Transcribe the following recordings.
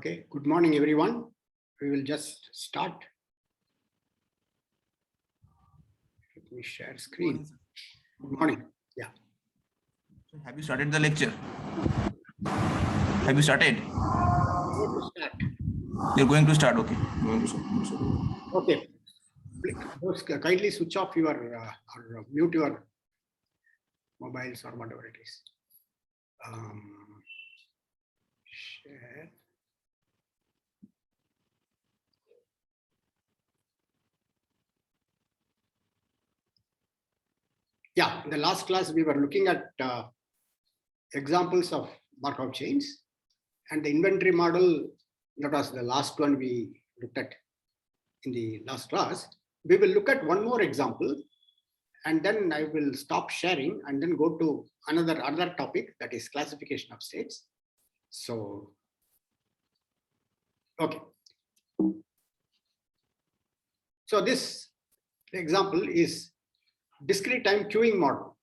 Okay, good morning, everyone. We will just start. Let me share screen. Good morning. Yeah. Have you started the lecture? Have you started? You're going to start. Okay. Okay. Please, kindly switch off your or mute your mobiles or whatever it is. Share. Yeah, in the last class we were looking at examples of Markov chains, and the inventory model, that was the last one we looked at in the last class. We will look at one more example, and then I will stop sharing and then go to another topic, that is classification of states. So, okay. So this example is discrete time queuing model.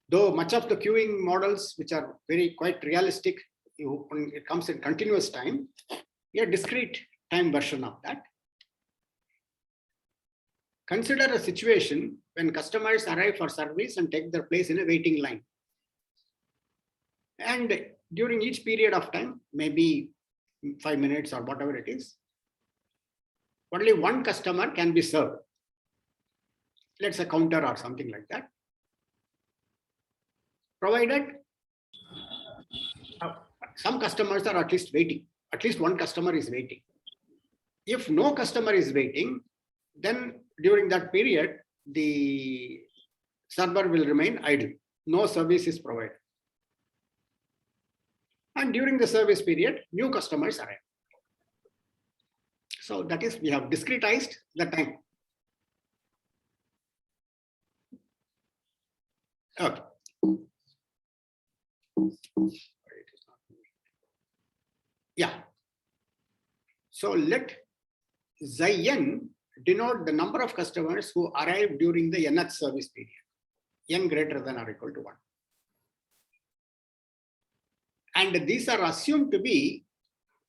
Though much of the queuing models, which are quite realistic, it comes in continuous time, a discrete time version of that. Consider a situation when customers arrive for service and take their place in a waiting line. And during each period of time, maybe 5 minutes or whatever it is, only one customer can be served. Let's say a counter or something like that. Provided some customers are at least waiting, at least one customer is waiting. If no customer is waiting, then during that period, the server will remain idle. No service is provided. And during the service period, new customers arrive. So that is, we have discretized the time. Okay. Yeah. So let xi n denote the number of customers who arrive during the nth service period, n greater than or equal to 1. And these are assumed to be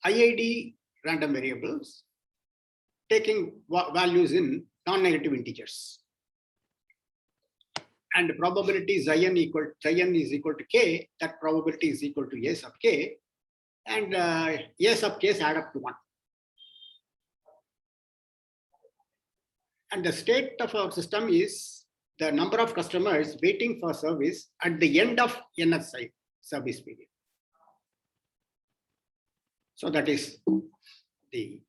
IID random variables, taking values in non-negative integers. And probability xi n is equal to k, that probability is equal to a sub k, and a sub k add up to 1. And the state of our system is the number of customers waiting for service at the end of nth service period. So that is the.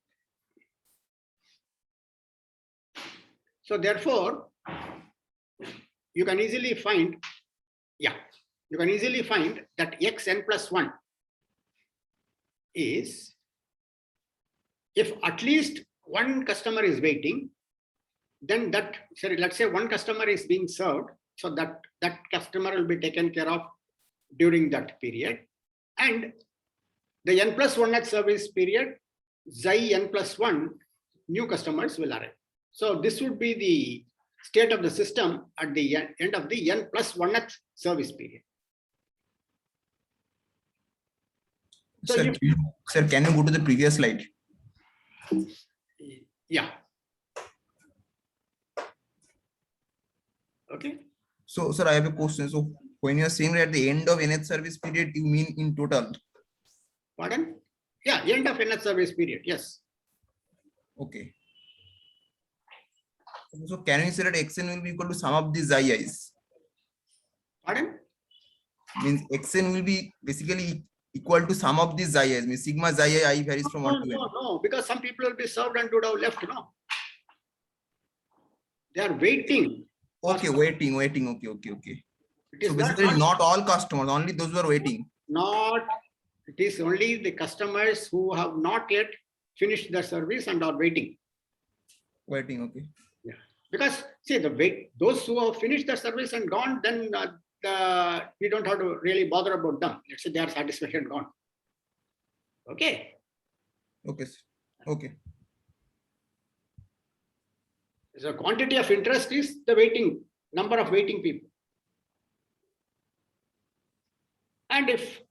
So therefore, you can easily find, that xn plus 1 is, if at least one customer is waiting, then that, sorry, let's say one customer is being served, so that customer will be taken care of during that period. And the n plus 1th service period, xi n plus 1, new customers will arrive. So this would be the state of the system at the end of the n plus 1th service period. So sir, can you go to the previous slide? Yeah. Okay. So, sir, I have a question. So, when you are saying that at the end of nth service period, you mean in total? Pardon? Yeah, end of nth service period. Yes. Okay. So, can we say that xn will be equal to sum of these i's? Pardon? Means xn will be basically equal to sum of these i's. Means sigma xi I varies from 1 to n. No, because some people will be served and would have left. No. They are waiting. Okay, waiting. Okay. It is so basically not all customers, only those who are waiting. It is only the customers who have not yet finished their service and are waiting. Waiting, okay. Yeah, because see, those who have finished their service and gone, then we don't have to really bother about them. Let's say they are satisfied and gone. Okay. Okay. Okay. So quantity of interest is the waiting, number of waiting people. And if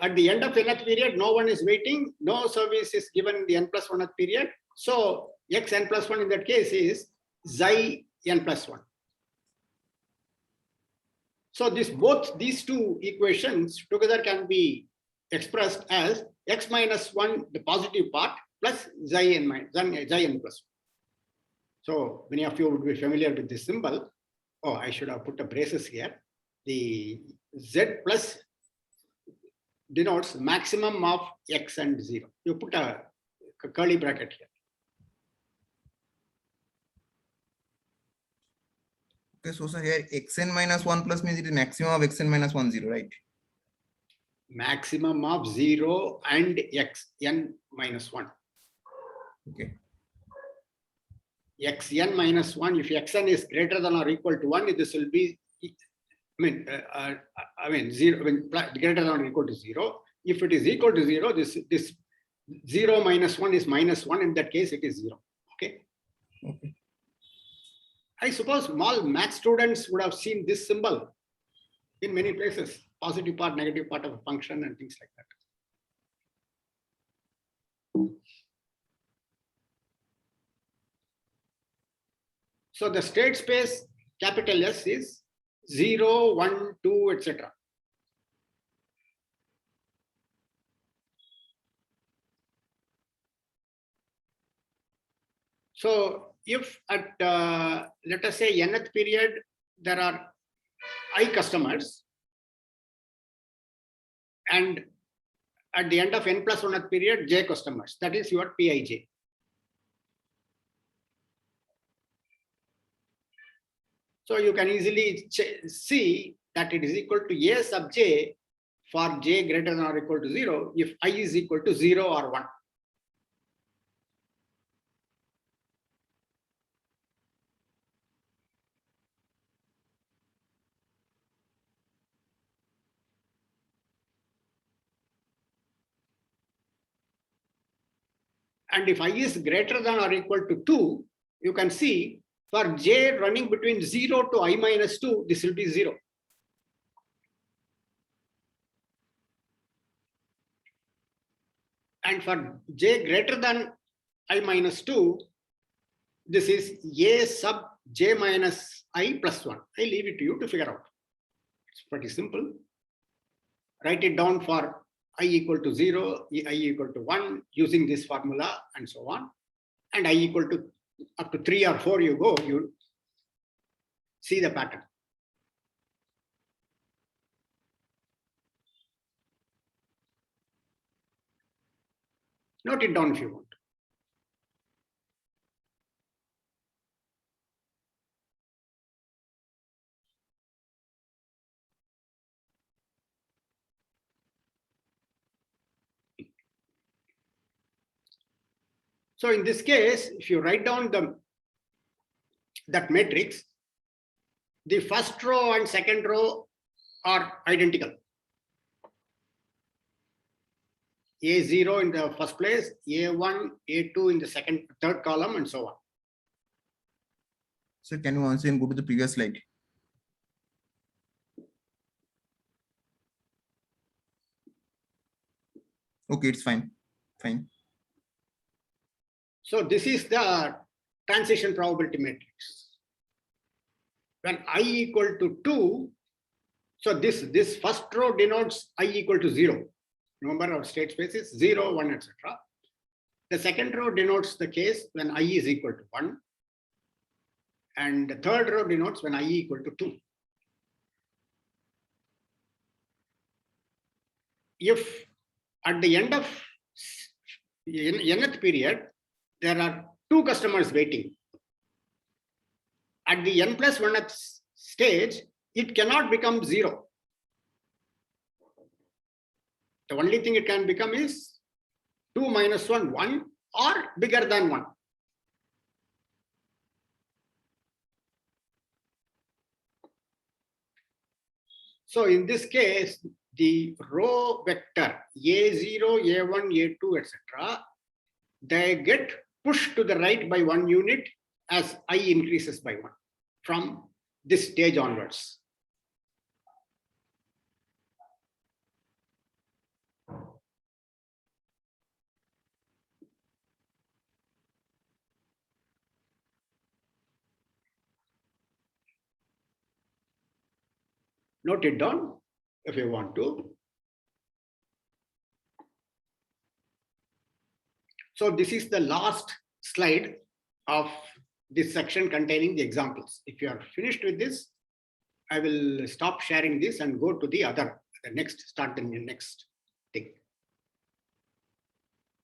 At the end of nth period, no one is waiting, no service is given in the n+1th period. So xn+1 in that case is xi n+1. So both these two equations together can be expressed as x minus 1, the positive part, plus xi n+1. So many of you would be familiar with this symbol. Oh, I should have put a braces here. The z plus denotes maximum of x and 0. You put a curly bracket here. Okay, so sir, here xn minus 1 plus means it is maximum of xn minus 1, 0, right? Maximum of 0 and xn minus 1. Okay. Xn minus 1, if xn is greater than or equal to 1, this will be, greater than or equal to 0. If it is equal to 0, this 0 minus 1 is minus 1. In that case, it is 0. Okay. Okay. I suppose small math students would have seen this symbol in many places, positive part, negative part of a function and things like that. So the state space capital S is 0, 1, 2, etc. So if at, let us say, nth period, there are I customers, and at the end of n+1th period, j customers, that is your Pij. So you can easily see that it is equal to A sub j for j greater than or equal to 0 if I is equal to 0 or 1. And if I is greater than or equal to 2, you can see for j running between 0 to I minus 2, this will be 0. And for j greater than I minus 2, this is A sub j minus I plus 1. I leave it to you to figure out. It's pretty simple. Write it down for I equal to 0, I equal to 1 using this formula and so on. And I equal to up to 3 or 4 you go, you see the pattern. Note it down if you want. So in this case, if you write down that matrix, the first row and second row are identical. A0 in the first place, A1, A2 in the third column, and so on. So can you once again go to the previous slide? Okay, it's fine. Fine. So this is the transition probability matrix. When I equal to 2, so this first row denotes I equal to 0. Remember our state space is 0, 1, etc. The second row denotes the case when I is equal to 1. And the third row denotes when I equal to 2. If at the end of nth period, there are 2 customers waiting. At the n+1th stage, it cannot become 0. The only thing it can become is 2 minus 1, 1, or bigger than 1. So in this case, the row vector A0, A1, A2, etc., they get pushed to the right by 1 unit as I increases by 1 from this stage onwards. Note it down if you want to. So this is the last slide of this section containing the examples. If you are finished with this, I will stop sharing this and go to the next, start the next thing.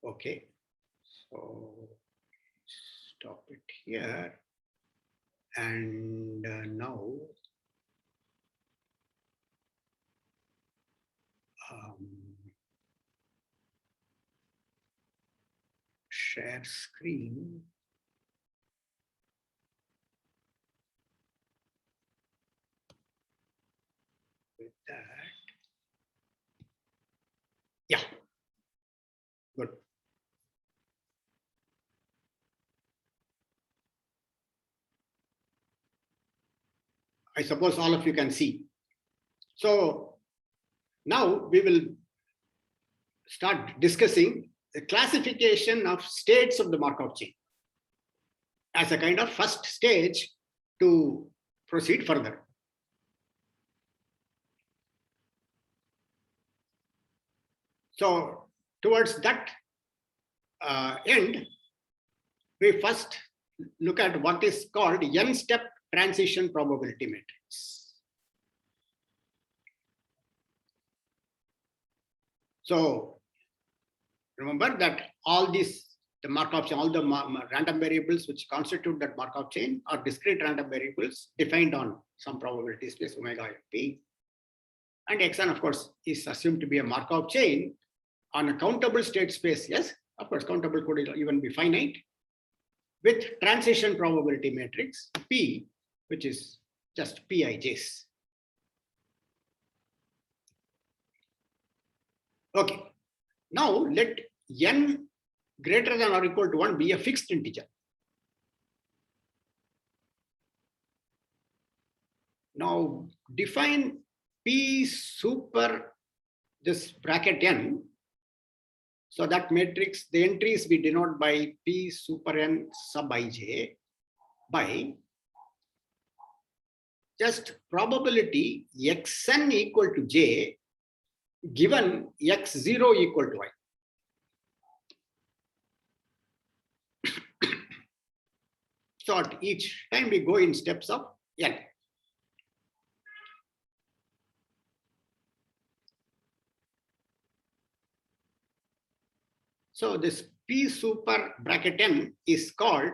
Okay, so stop it here. And now, share screen. With that, yeah, good. I suppose all of you can see. So now we will start discussing the classification of states of the Markov chain as a kind of first stage to proceed further. So towards that end, we first look at what is called n-step transition probability matrix. So remember that all these, the Markov chain, all the random variables which constitute that Markov chain are discrete random variables defined on some probability space omega f p. And Xn, of course, is assumed to be a Markov chain on a countable state space. Yes, of course, countable could even be finite, with transition probability matrix P, which is just Pij's. Okay, now let n greater than or equal to 1 be a fixed integer. Now define P super this bracket n. So that matrix, the entries we denote by P super n sub ij by just probability xn equal to j given x0 equal to y. So at each time we go in steps of n. So this P super bracket n is called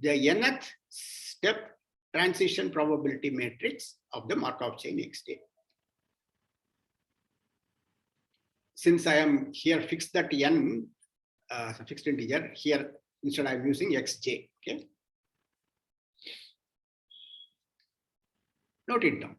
the nth step transition probability matrix of the Markov chain Xj. Since I am here fixed that n, fixed integer, here instead I'm using xj. Okay. Note it down.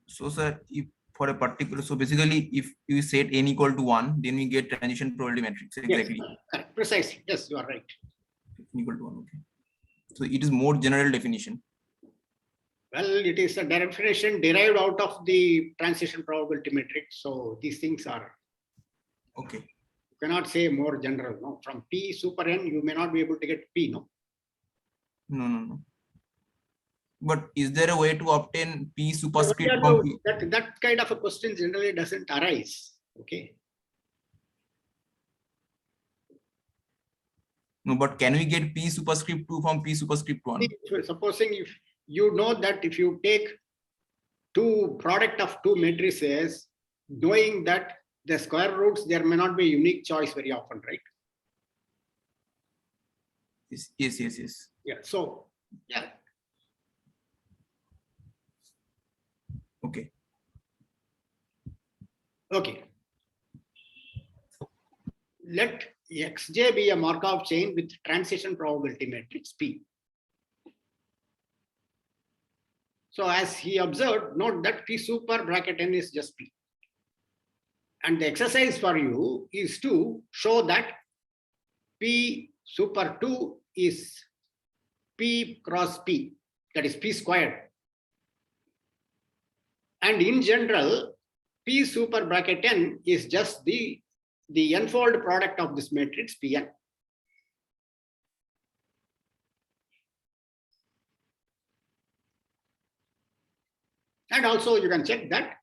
So sir, if for a particular, so basically if you set n equal to 1, then we get transition probability matrix. Exactly. Yes, precisely. Yes, you are right. N equal to 1. Okay. So it is more general definition. Well, it is a definition derived out of the transition probability matrix. So these things are okay. You cannot say more general. No, from P super n, you may not be able to get P. No. No. But is there a way to obtain P superscript from P? That kind of a question generally doesn't arise. Okay. No, but can we get P superscript 2 from P superscript 1? Supposing if you know that if you take product of two matrices, knowing that the square roots, there may not be a unique choice very often, right? Yes. Yeah. So, yeah. Okay. Okay. Let Xj be a Markov chain with transition probability matrix P. So as he observed, note that P super bracket n is just P. And the exercise for you is to show that P super 2 is P cross P, that is P squared. And in general, P super bracket n is just the n-fold product of this matrix Pn. And also you can check that,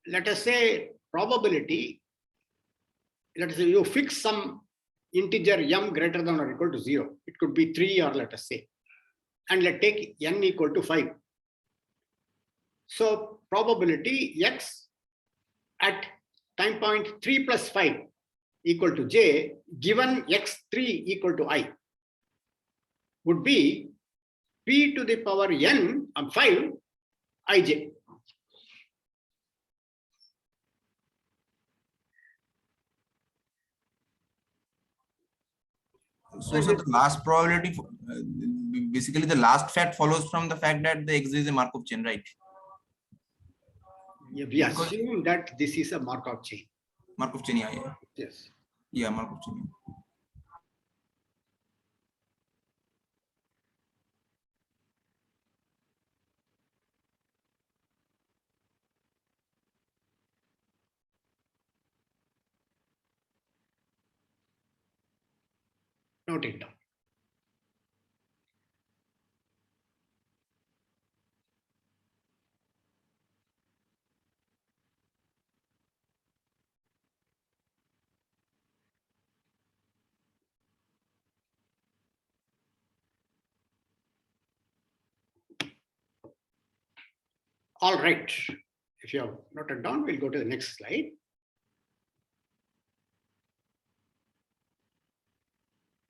let us say probability, let us say you fix some integer m greater than or equal to 0. It could be 3, or let us say, and let's take n equal to 5. So probability x at time point 3 plus 5 equal to j, given x3 equal to I, would be p to the power n of 5 ij. So the last probability, basically the last fact follows from the fact that the X is a Markov chain, right? Yeah, we assume that this is a Markov chain. Markov chain, yeah. Yes. Yeah, Markov chain. Note it down. All right. If you have noted down, we'll go to the next slide.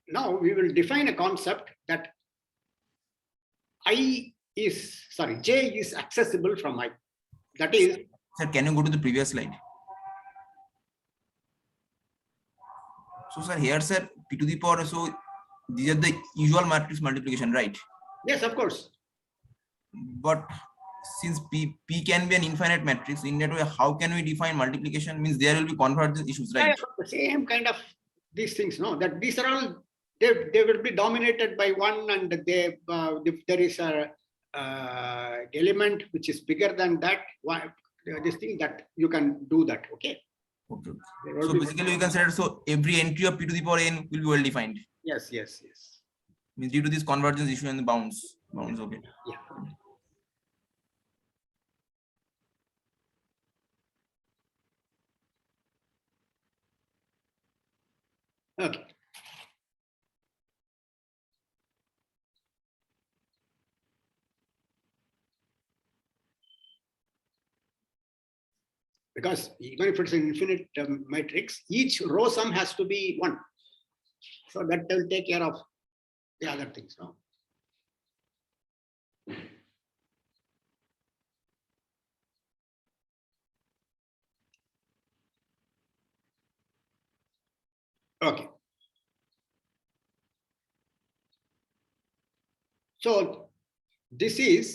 Now we will define a concept that J is accessible from I. That is, sir, can you go to the previous slide? So sir, here sir, p to the power, so these are the usual matrix multiplication, right? yes, of course. But since p can be an infinite matrix, in that way, how can we define multiplication? Means there will be convergence issues, right? Yeah, the same kind of these things, no? That these are all, they will be dominated by one, and they if there is a element which is bigger than that, this thing that you can do that. Okay. Okay. So basically, you can say that, so every entry of p to the power n will be well defined. Yes, yes, yes. Means due to this convergence issue and the bounds. Okay. Yeah. Okay. Because even if it's an infinite matrix, each row sum has to be 1. So that will take care of the other things. No? Okay. So this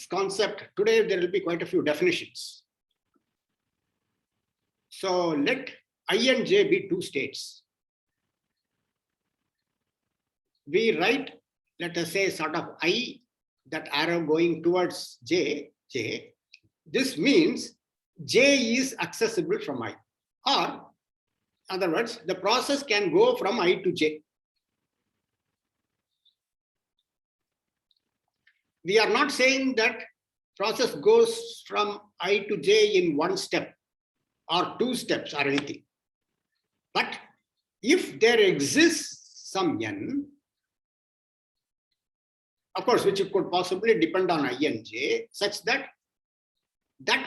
concept, today there will be quite a few definitions. So let I and j be 2 states. We write, let us say, sort of I, that arrow going towards j. This means j is accessible from I. Or, in other words, the process can go from I to j. We are not saying that process goes from I to j in 1 step or 2 steps or anything. But if there exists some n, of course, which could possibly depend on I and j, such that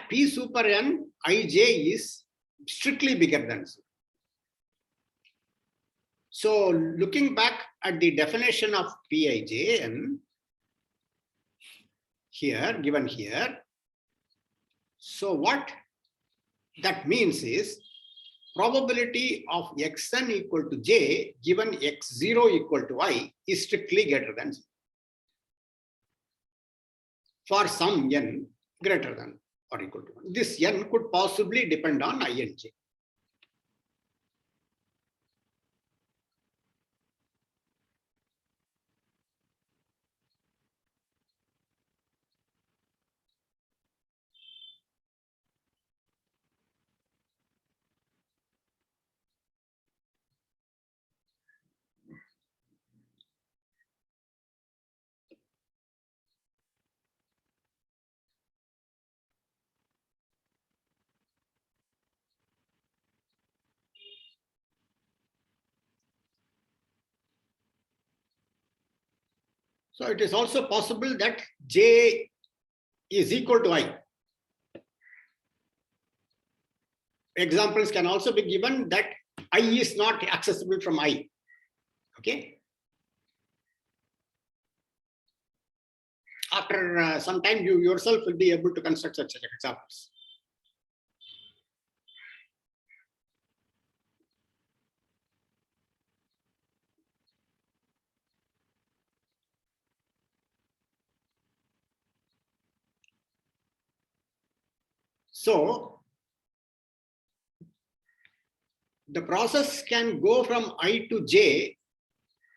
p super n ij is strictly bigger than 0. So looking back at the definition of Pijn here, given here, so what that means is probability of xn equal to j given x0 equal to I is strictly greater than 0. For some n greater than or equal to 1. This n could possibly depend on I and j. So it is also possible that j is equal to I. Examples can also be given that I is not accessible from I. Okay. After some time, you yourself will be able to construct such examples. So the process can go from I to j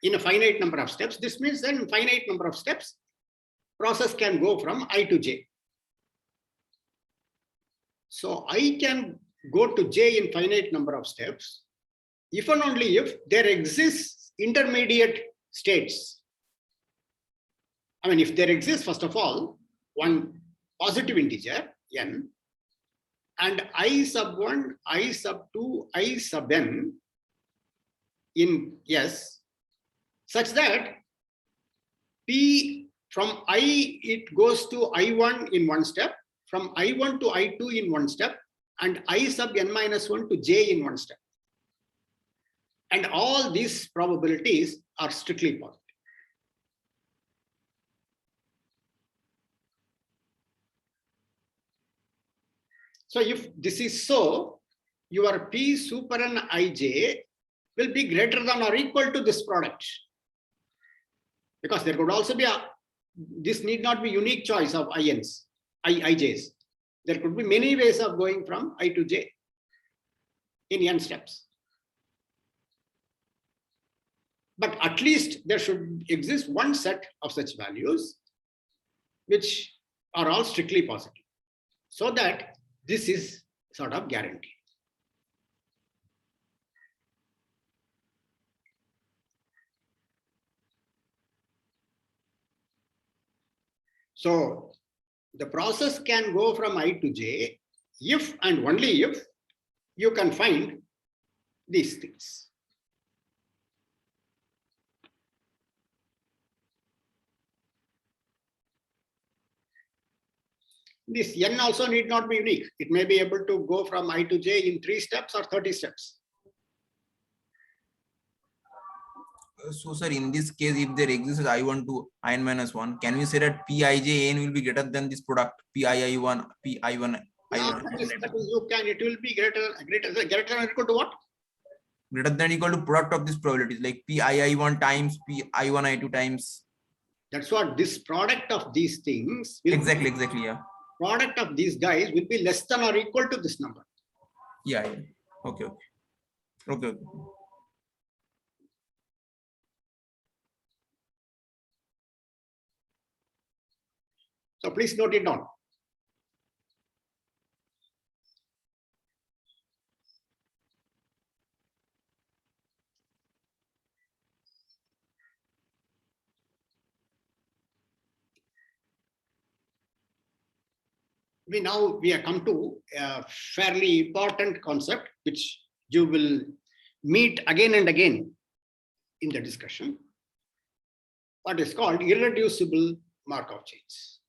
in a finite number of steps. This means that in finite number of steps, process can go from I to j. So I can go to j in finite number of steps if and only if there exists intermediate states. I mean, if there exists, first of all, one positive integer, n, and I sub 1, I sub 2, I sub n in S, such that P from I, it goes to I1 in one step, from I1 to I2 in one step, and I sub n minus 1 to j in one step. And all these probabilities are strictly positive. So if this is so, your P super n ij will be greater than or equal to this product. Because there could also be this need not be unique choice of INs, IJs. There could be many ways of going from I to j in n steps. But at least there should exist one set of such values which are all strictly positive, so that this is sort of guaranteed. So the process can go from I to j if and only if you can find these things. This n also need not be unique. It may be able to go from I to j in 3 steps or 30 steps. So, sir, in this case, if there exists I1 to in minus 1, can we say that Pij n will be greater than this product Pi1, Pi1, Yeah, you can. It will be greater than equal to what? Greater than equal to product of these probabilities, like Pi1 times Pi1I2 times. That's what this product of these things will Exactly, be, yeah. Product of these guys will be less than or equal to this number. Yeah. Okay. So please note it down. We have come to a fairly important concept which you will meet again and again in the discussion, what is called irreducible Markov chains.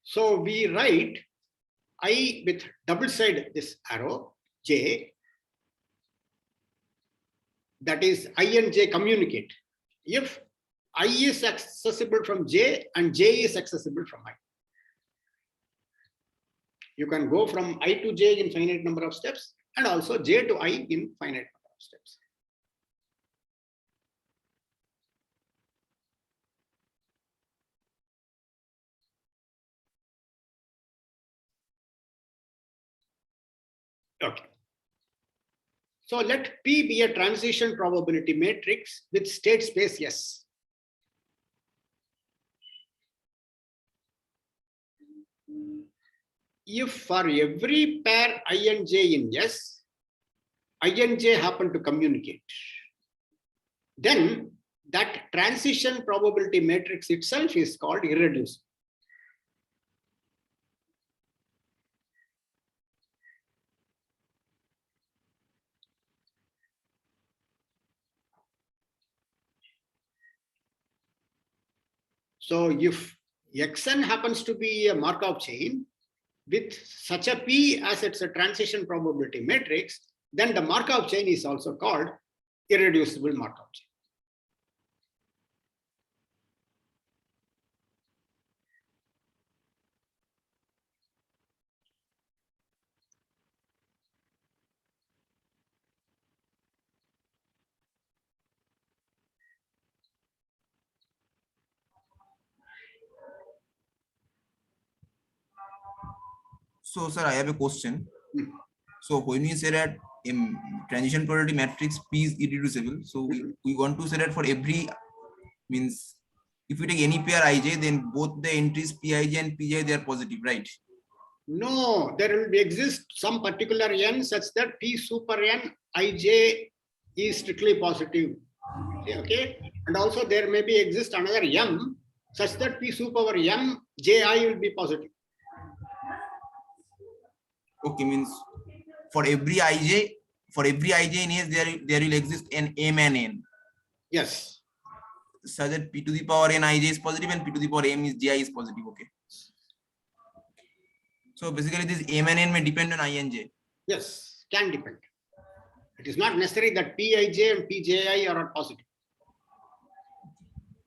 So we write I with double side this arrow j, that is I and j communicate if I is accessible from j and j is accessible from I. You can go from I to j in finite number of steps and also j to I in finite number of steps. Okay. So let P be a transition probability matrix with state space S. If for every pair I and j in S, I and j happen to communicate, then that transition probability matrix itself is called irreducible. So if Xn happens to be a Markov chain with such a P as it's a transition probability matrix, then the Markov chain is also called irreducible Markov chain. So, sir, I have a question. Hmm. So, when we say that transition probability matrix P is irreducible, so we want to say that for every, means if we take any pair ij, then both the entries Pij and Pj, they are positive, right? No, there will exist some particular n such that P super n ij is strictly positive. Okay, and also there may be exist another m such that P super over m ji will be positive. Okay, means for every ij in S, there will exist an m and n. Yes. So that P to the power n ij is positive and P to the power m is ji is positive. Okay. So basically, this m and n may depend on I and j. Yes, can depend. It is not necessary that Pij and Pji are positive.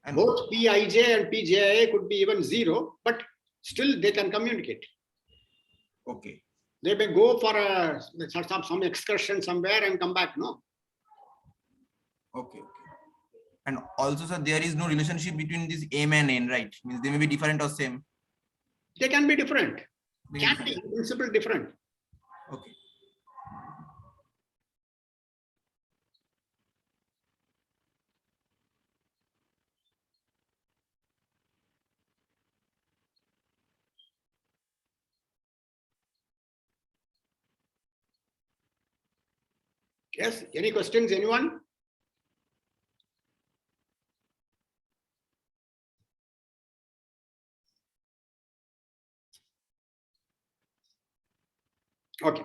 And both Pij and Pji could be even zero, but still they can communicate. Okay. They may go for some excursion somewhere and come back. No. Okay. And also, sir, there is no relationship between this m and n, right? Means they may be different or same. They can be different. They Can be in principle different. Okay. Yes. Any questions? Anyone? Okay.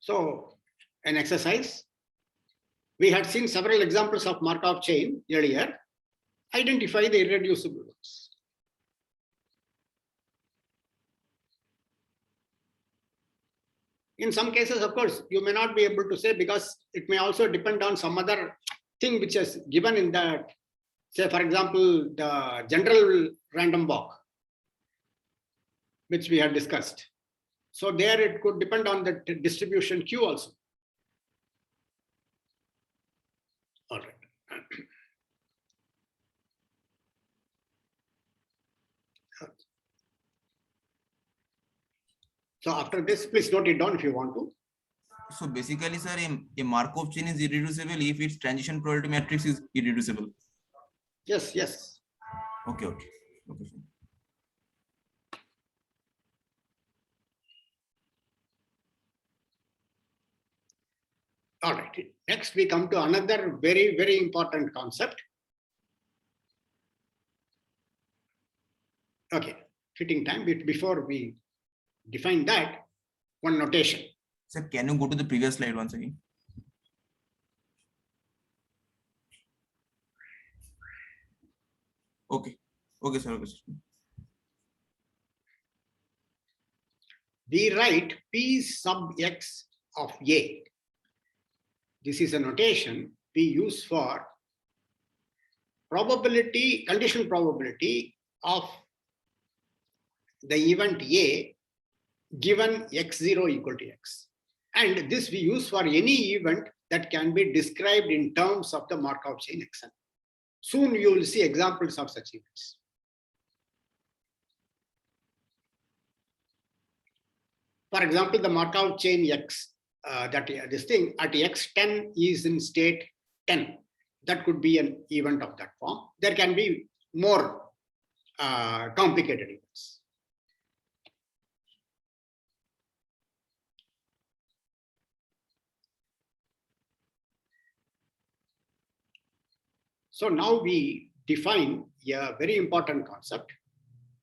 So, an exercise. We had seen several examples of Markov chain earlier. Identify the irreducible ones. In some cases, of course, you may not be able to say because it may also depend on some other thing which is given in that. Say, for example, the general random walk, which we had discussed. So there it could depend on the distribution Q also. All right. So after this, please note it down if you want to. So basically, sir, a Markov chain is irreducible if its transition probability matrix is irreducible. Yes, yes. Okay. All right. Next, we come to another very, very important concept. Okay, fitting time. Before we define that, one notation. Sir, can you go to the previous slide once again? Okay, sir. We write P sub x of A. This is a notation we use for probability, conditional probability of the event A given x0 equal to x. And this we use for any event that can be described in terms of the Markov chain Xn. Soon you will see examples of such events. For example, the Markov chain X, this thing at x10 is in state 10. That could be an event of that form. There can be more complicated events. So now we define a very important concept.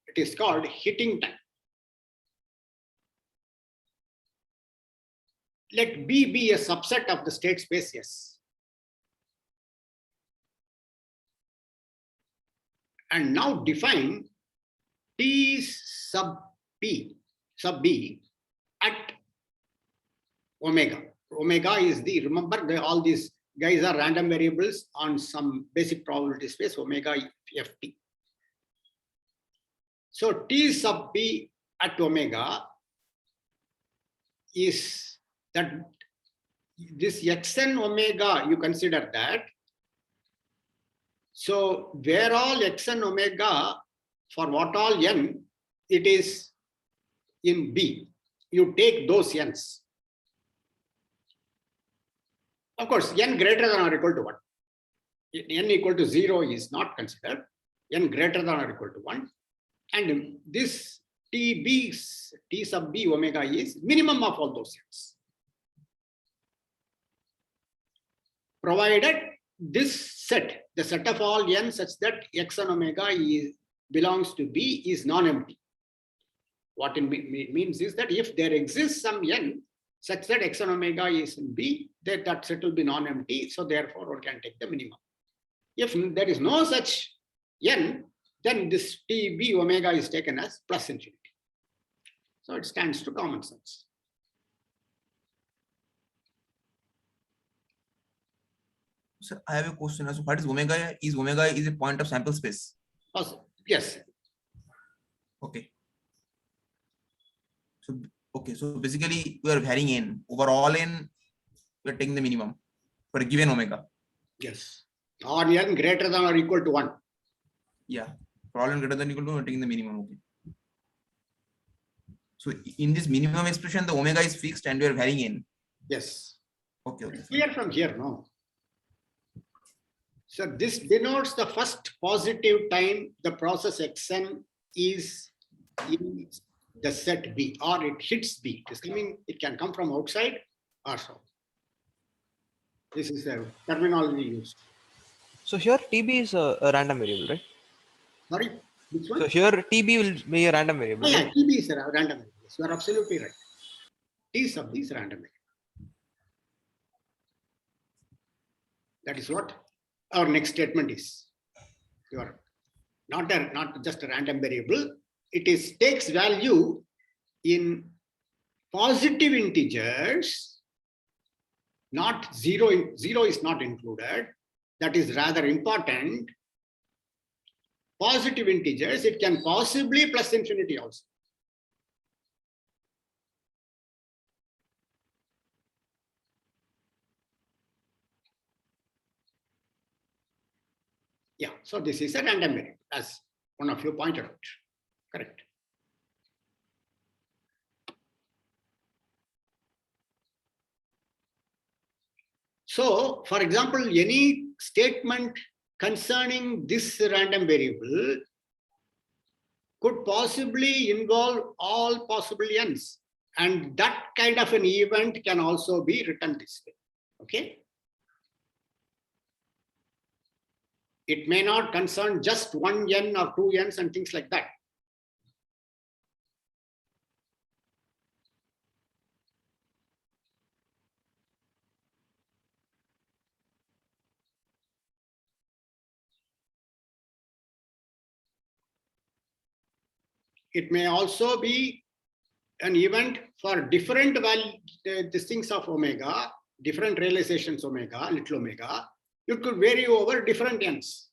It is called hitting time. Let B be a subset of the state space S. and now define T sub B at omega. Omega is the, remember, all these guys are random variables on some basic probability space, omega ft. So T sub B at omega is that this xn omega, you consider that. So where all xn omega, for what all n, it is in B. You take those n's. Of course, n greater than or equal to 1. N equal to 0 is not considered. N greater than or equal to 1. And this T sub B omega is minimum of all those n's. Provided this set, the set of all n such that xn omega belongs to B is non-empty. What it means is that if there exists some n such that xn omega is in B, that set will be non-empty. So therefore, one can take the minimum. If there is no such n, then this TB omega is taken as plus infinity. So it stands to common sense. Sir, I have a question. So what is omega? Is omega a point of sample space? Yes. Okay. So okay, so basically we are varying n. Over all n, we are taking the minimum for a given omega. Yes. Or n greater than or equal to 1. Yeah. For all n greater than or equal to 1, we are taking the minimum. Okay. So in this minimum expression, the omega is fixed and we are varying n. Yes. Okay. Okay. Clear from here, no? So this denotes the first positive time the process xn is in the set B, or it hits B. It can come from outside or so. This is the terminology used. So here TB is a random variable, right? Sorry, which one? So here TB will be a random variable. Yeah, right? TB is a random variable. Yes, you are absolutely right. T sub B is random variable. That is what our next statement is. You are not just a random variable. It is takes value in positive integers, not zero. Zero is not included. That is rather important. Positive integers, it can possibly plus infinity also. Yeah, so this is a random variable, as one of you pointed out. Correct. So, for example, any statement concerning this random variable could possibly involve all possible n's. And that kind of an event can also be written this way. Okay. It may not concern just one n or two n's and things like that. It may also be an event for different these things of omega, different realizations omega, little omega. It could vary over different n's.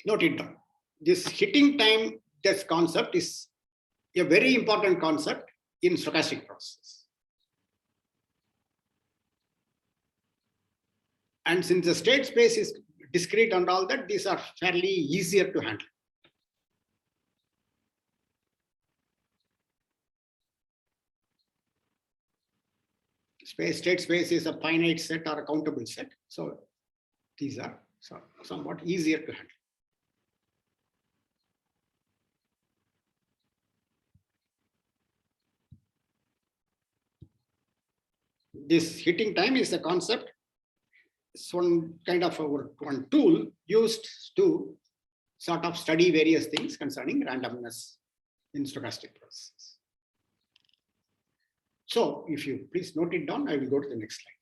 Note it down. This hitting time, this concept is a very important concept in stochastic process. And since the state space is discrete and all that, these are fairly easier to handle. State space is a finite set or a countable set. So these are somewhat easier to handle. This hitting time is a concept. It's one kind of one tool used to sort of study various things concerning randomness in stochastic processes. So if you please note it down, I will go to the next slide.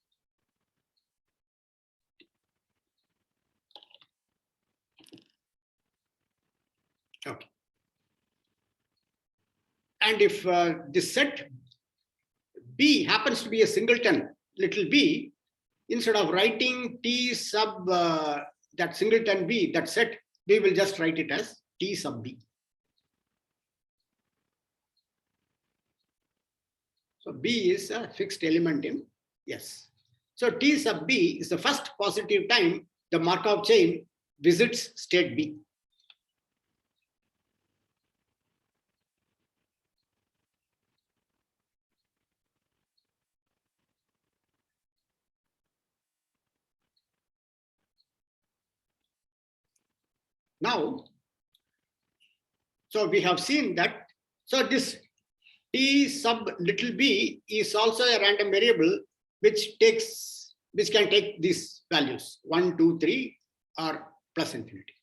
Okay. And if this set B happens to be a singleton, little b, instead of writing T sub that singleton B, that set, we will just write it as T sub B. So B is a fixed element in S. So T sub B is the first positive time the Markov chain visits state B. Now, so we have seen that, so this T sub little b is also a random variable which can take these values 1, 2, 3 or plus infinity.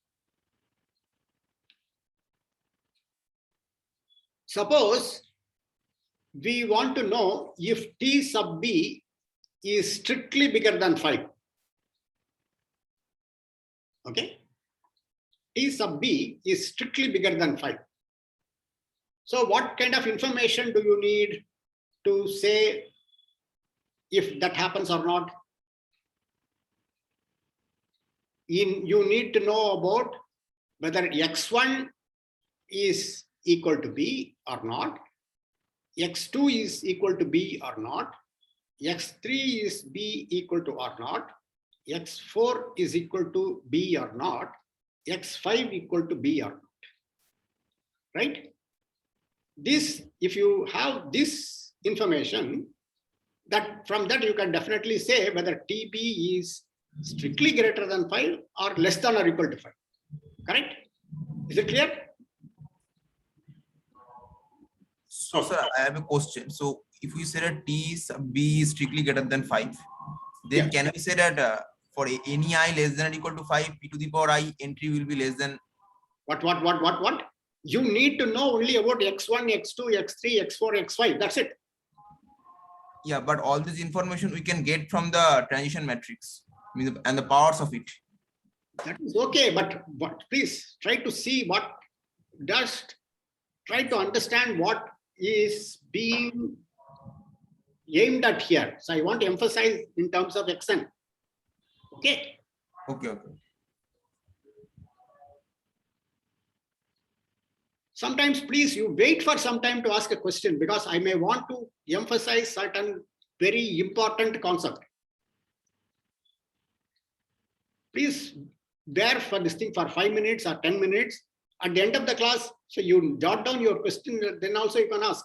Suppose we want to know if T sub b is strictly bigger than 5. Okay. T sub b is strictly bigger than 5. So what kind of information do you need to say if that happens or not? You need to know about whether x1 is equal to b or not, x2 is equal to b or not, x3 is b equal to or not, x4 is equal to b or not, x5 equal to b or not, right? This, if you have this information, that from that you can definitely say whether TB is strictly greater than 5 or less than or equal to 5. Correct? Is it clear? So, sir, I have a question. So, if we say that T sub B is strictly greater than 5, then can we say that for any I less than or equal to 5, P to the power I entry will be less than? What? You need to know only about x1, x2, x3, x4, x5. That's it. Yeah, but all this information we can get from the transition matrix and the powers of it. That is okay, but please try to see try to understand what is being aimed at here. So I want to emphasize in terms of xn. Okay. Okay. Sometimes, please, you wait for some time to ask a question because I may want to emphasize certain very important concept. Please bear for this thing for 5 minutes or 10 minutes. At the end of the class, so you jot down your question, then also you can ask.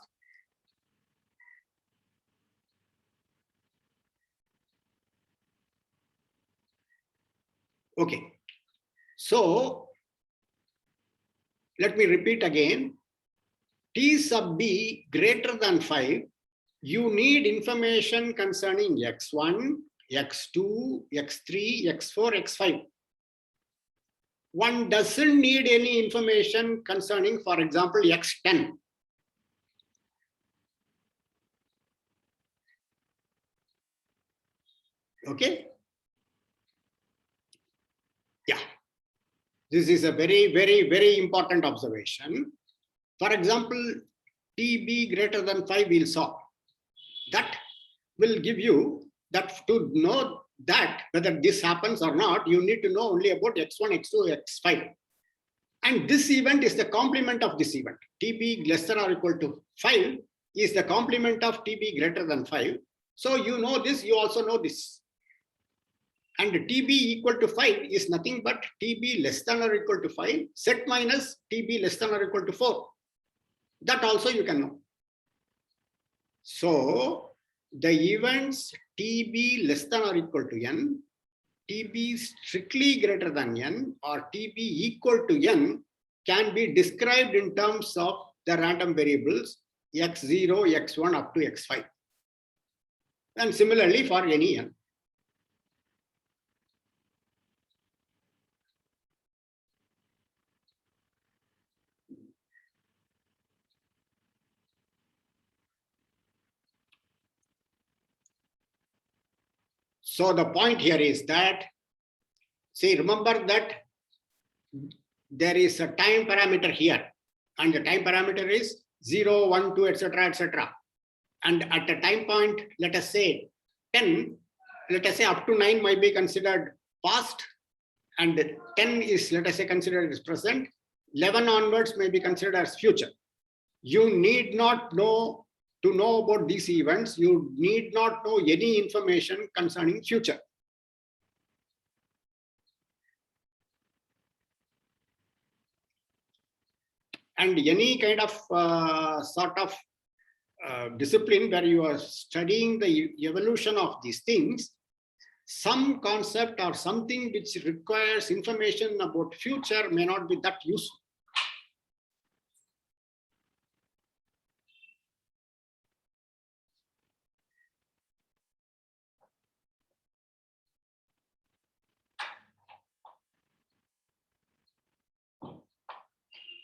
Okay. So let me repeat again. T sub b greater than 5, you need information concerning x1, x2, x3, x4, x5. One doesn't need any information concerning, for example, x10. Okay? Yeah. This is a very, very, very important observation. For example, TB greater than 5 we'll solve. That will give you that to know that whether this happens or not, you need to know only about x1, x2, x5. And this event is the complement of this event. TB less than or equal to 5 is the complement of TB greater than 5. So you know this, you also know this. And TB equal to 5 is nothing but TB less than or equal to 5 set minus TB less than or equal to 4. That also you can know. So the events TB less than or equal to n, TB strictly greater than n, or TB equal to n can be described in terms of the random variables x0, x1 up to x5. And similarly for any n. So the point here is that, see, remember that there is a time parameter here, and the time parameter is 0, 1, 2, etc., etc. And at a time point, let us say 10, let us say up to 9 might be considered past, and 10 is, let us say, considered as present. 11 onwards may be considered as future. You need not know to know about these events. You need not know any information concerning future. And any kind of sort of discipline where you are studying the evolution of these things, some concept or something which requires information about future may not be that useful.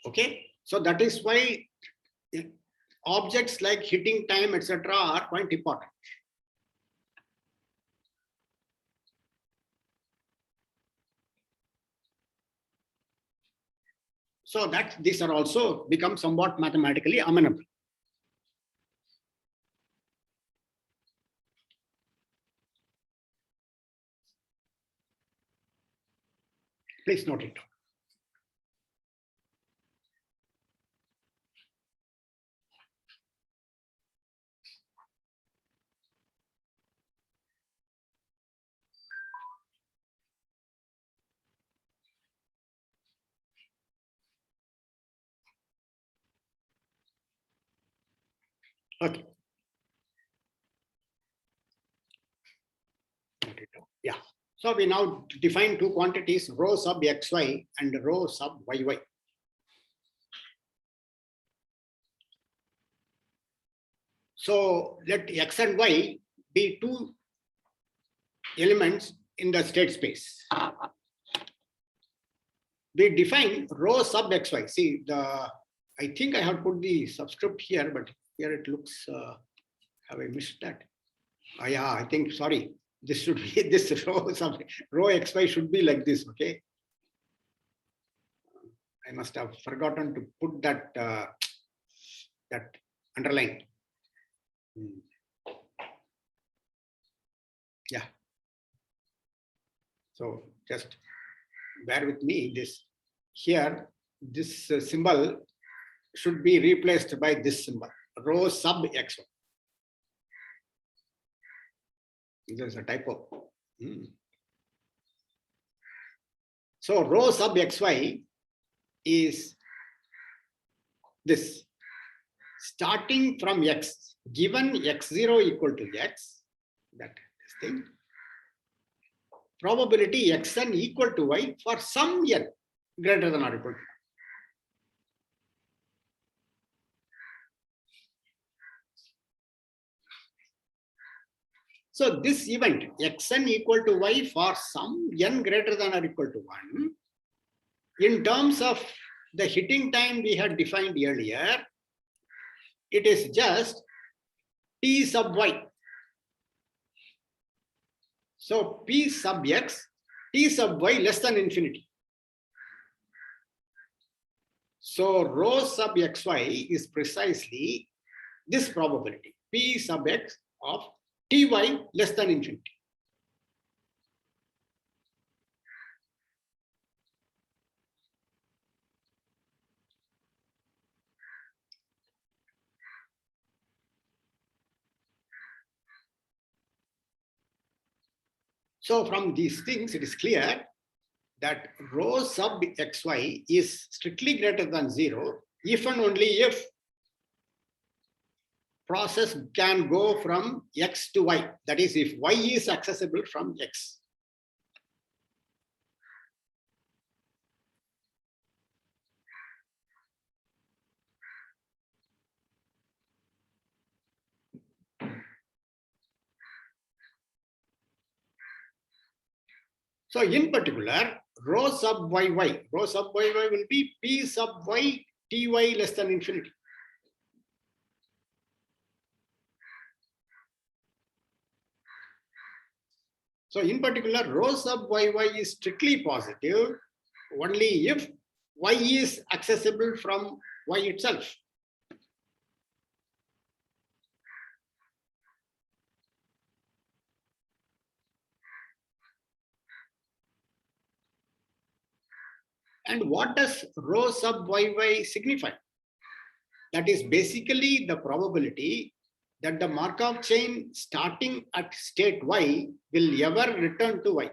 Okay, so that is why objects like hitting time, etc., are quite important. So that these are also become somewhat mathematically amenable. Please note it. Okay. Yeah. So we now define two quantities, rho sub xy and rho sub yy. So let x and y be two elements in the state space. We define rho sub xy. See, I think I have put the subscript here, but here it looks, have I missed that? Yeah, I think, sorry, this should be this rho sub rho xy should be like this, okay? I must have forgotten to put that that underline. Yeah. So just bear with me. This here, this symbol should be replaced by this symbol, rho sub xy. There's a typo. So rho sub xy is this. Starting from x, given x0 equal to x, that this thing, probability xn equal to y for some n greater than or equal to. So this event xn equal to y for some n greater than or equal to 1, in terms of the hitting time we had defined earlier, it is just t sub y. So p sub x, t sub y less than infinity. So rho sub xy is precisely this probability, p sub x of ty less than infinity. So from these things, it is clear that rho sub xy is strictly greater than 0 if and only if process can go from x to y. That is, if y is accessible from x. So in particular, rho sub yy will be p sub y ty less than infinity. So in particular, rho sub YY is strictly positive only if Y is accessible from Y itself. And what does rho sub YY signify? That is basically the probability that the Markov chain starting at state Y will ever return to Y.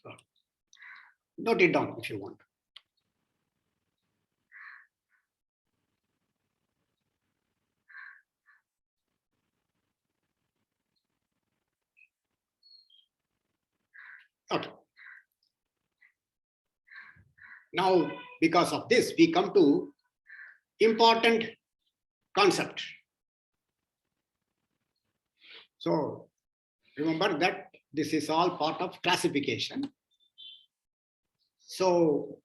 So, note it down if you want. Okay. Now, because of this, we come to important concept. So remember that this is all part of classification. So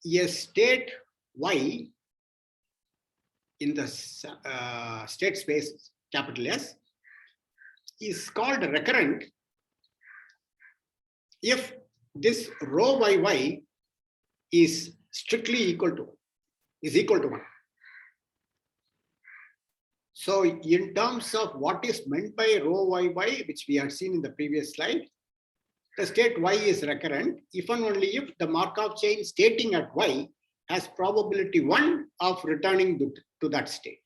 a state Y in the state space capital S is called recurrent if this rho YY is strictly equal to 1. So in terms of what is meant by rho YY, which we had seen in the previous slide, the state Y is recurrent if and only if the Markov chain stating at Y has probability 1 of returning to that state.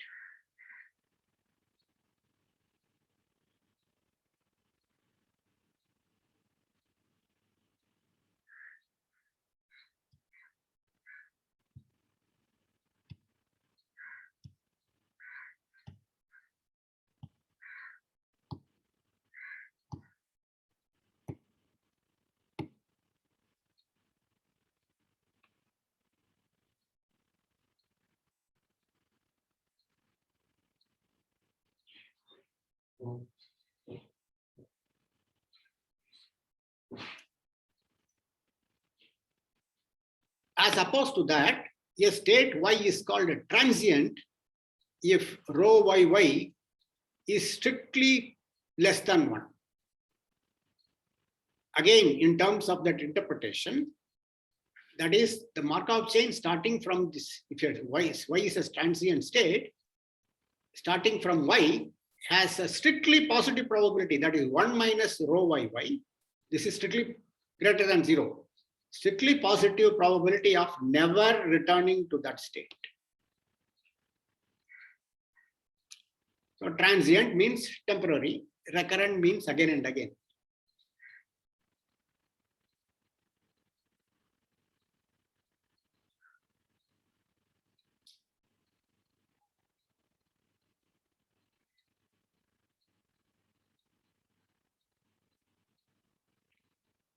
As opposed to that, a state Y is called a transient if rho YY is strictly less than 1. Again, in terms of that interpretation, that is the Markov chain starting from this, if your Y is a transient state, starting from Y has a strictly positive probability, that is 1 minus rho YY. This is strictly greater than 0. Strictly positive probability of never returning to that state. So transient means temporary, recurrent means again and again.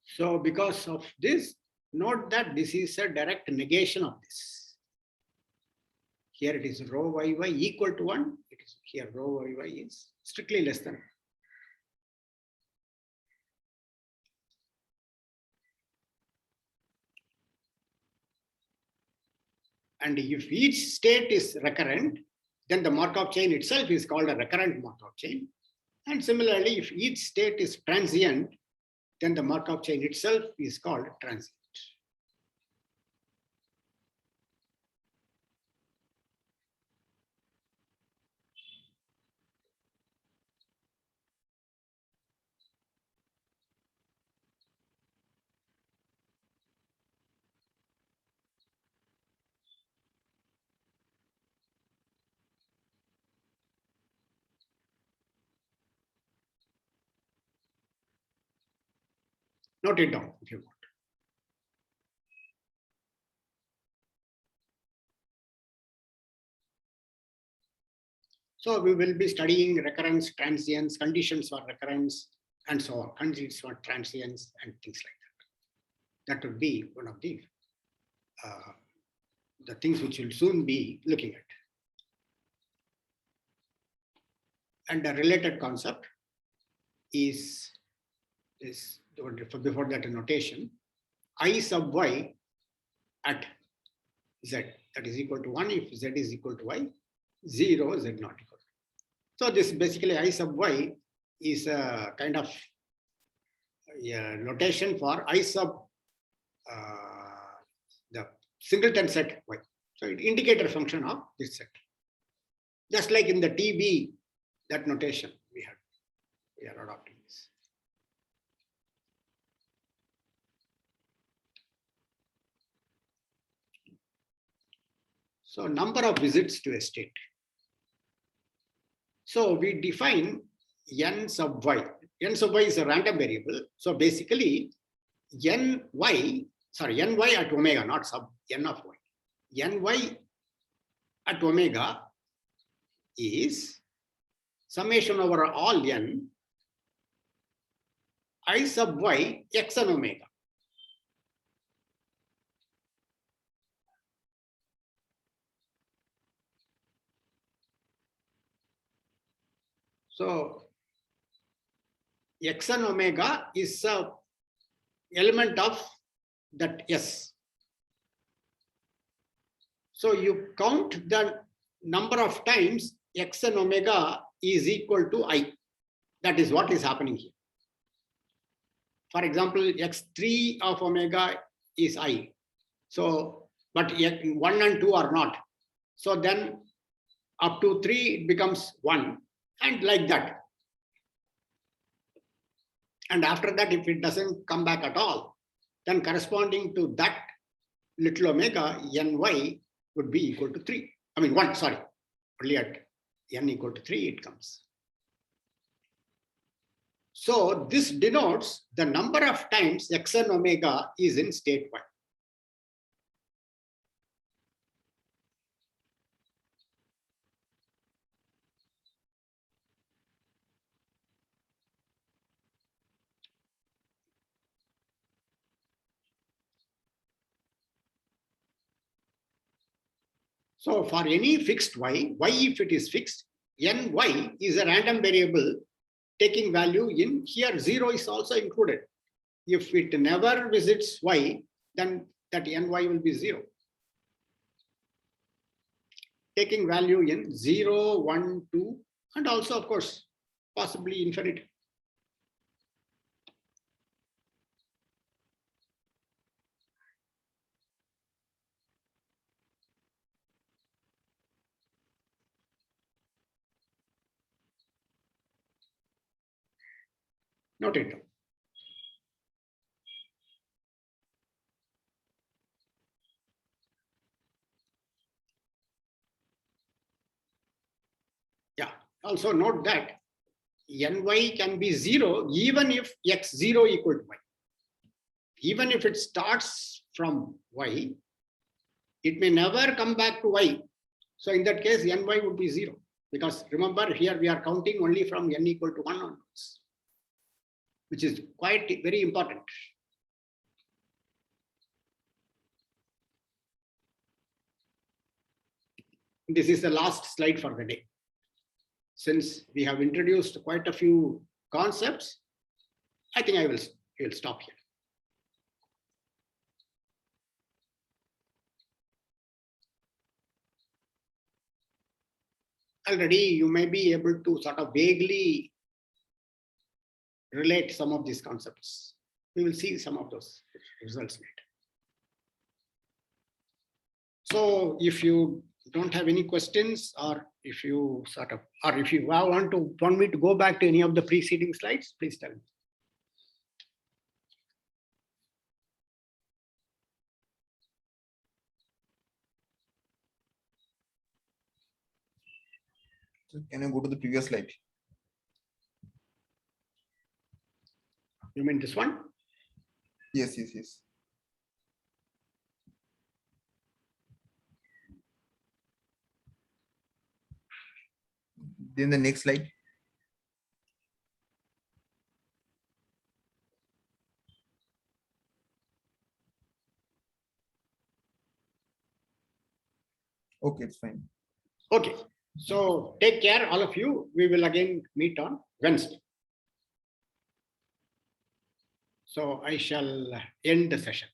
So because of this, note that this is a direct negation of this. Here it is rho YY equal to 1. It is here rho YY is strictly less than 1. And if each state is recurrent, then the Markov chain itself is called a recurrent Markov chain. And similarly, if each state is transient, then the Markov chain itself is called transient. Note it down if you want. So we will be studying recurrence, transience, conditions for recurrence, and so on, conditions for transience, and things like that. That would be one of the things which we'll soon be looking at. and a related concept is before that a notation, I sub y at z, that is equal to 1 if z is equal to y, 0 z not equal to. So this basically I sub y is a kind of notation for I sub the singleton set y. So it indicator function of this set. Just like in the TB, that notation we are adopting this. So number of visits to a state. So we define n sub y. N sub y is a random variable. So basically ny at omega, not sub n of y. Ny at omega is summation over all n I sub y x and omega. So x and omega is a element of that S. So you count the number of times x and omega is equal to I. That is what is happening here. For example, x3 of omega is I. So, but 1 and 2 are not. So then up to 3 it becomes 1 and like that. And after that, if it doesn't come back at all, then corresponding to that little omega, ny would be equal to 3. I mean 1, sorry. Only at n equal to 3 it comes. So this denotes the number of times x and omega is in state y. So for any fixed y if it is fixed, ny is a random variable taking value in here. 0 is also included. If it never visits y, then that ny will be 0. Taking value in 0, 1, 2, and also, of course, possibly infinity. Note it down. Yeah, also note that ny can be 0 even if x0 equal to y. Even if it starts from y, it may never come back to y. So in that case, ny would be 0. Because remember, here we are counting only from n equal to 1 onwards, which is quite very important. This is the last slide for the day. Since we have introduced quite a few concepts, I think I will stop here. Already you may be able to sort of vaguely relate some of these concepts. We will see some of those results later. So if you don't have any questions, or if you want me to go back to any of the preceding slides, please tell me. So can you go to the previous slide? You mean this one? Yes. Then the next slide. Okay, it's fine. Okay. So take care, all of you. We will again meet on Wednesday. So I shall end the session.